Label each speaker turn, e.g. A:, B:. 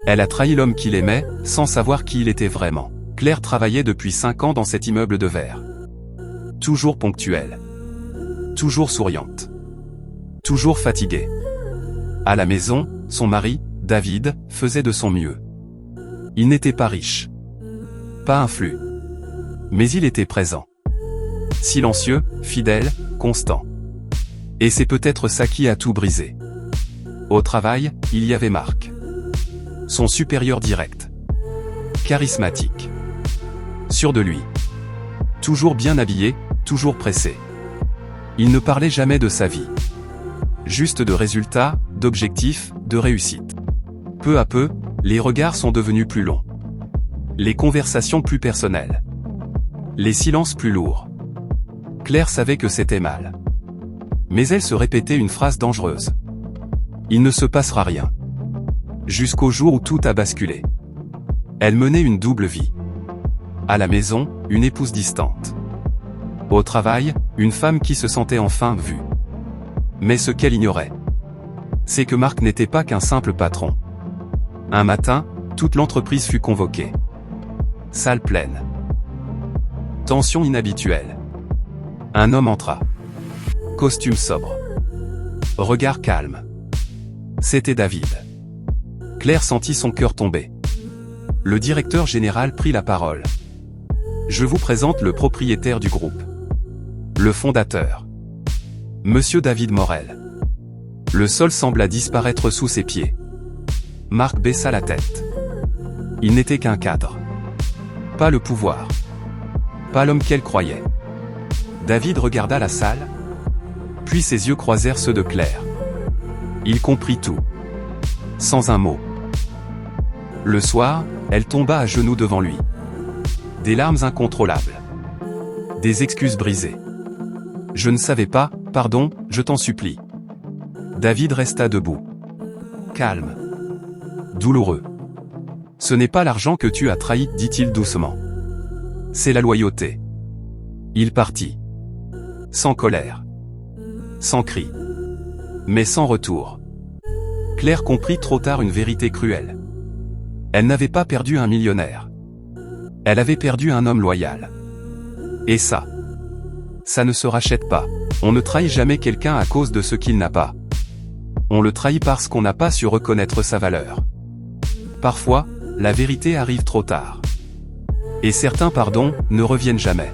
A: Elle a trahi l'homme qu'il aimait, sans savoir qui il était vraiment. Claire travaillait depuis 5 ans dans cet immeuble de verre. Toujours ponctuelle. Toujours souriante. Toujours fatiguée. À la maison, son mari, David, faisait de son mieux. Il n'était pas riche. Pas influent. Mais il était présent. Silencieux, fidèle, constant. Et c'est peut-être ça qui a tout brisé. Au travail, il y avait Marc. Son supérieur direct. Charismatique. Sûr de lui. Toujours bien habillé, toujours pressé. Il ne parlait jamais de sa vie. Juste de résultats, d'objectifs, de réussite. Peu à peu, les regards sont devenus plus longs. Les conversations plus personnelles. Les silences plus lourds. Claire savait que c'était mal. Mais elle se répétait une phrase dangereuse. Il ne se passera rien. Jusqu'au jour où tout a basculé. Elle menait une double vie. À la maison, une épouse distante. Au travail, une femme qui se sentait enfin vue. Mais ce qu'elle ignorait, c'est que Marc n'était pas qu'un simple patron. Un matin, toute l'entreprise fut convoquée. Salle pleine. Tension inhabituelle. Un homme entra. Costume sobre. Regard calme. C'était David. Claire sentit son cœur tomber. Le directeur général prit la parole. Je vous présente le propriétaire du groupe. Le fondateur. Monsieur David Morel. Le sol sembla disparaître sous ses pieds. Marc baissa la tête. Il n'était qu'un cadre. Pas le pouvoir. Pas l'homme qu'elle croyait. David regarda la salle. Puis ses yeux croisèrent ceux de Claire. Il comprit tout. Sans un mot. Le soir, elle tomba à genoux devant lui. Des larmes incontrôlables. Des excuses brisées. Je ne savais pas, pardon, je t'en supplie. David resta debout. Calme. Douloureux. Ce n'est pas l'argent que tu as trahi, dit-il doucement. C'est la loyauté. Il partit. Sans colère. Sans cri. Mais sans retour. Claire comprit trop tard une vérité cruelle. Elle n'avait pas perdu un millionnaire. Elle avait perdu un homme loyal. Et ça ne se rachète pas. On ne trahit jamais quelqu'un à cause de ce qu'il n'a pas. On le trahit parce qu'on n'a pas su reconnaître sa valeur. Parfois, la vérité arrive trop tard. Et certains pardons ne reviennent jamais.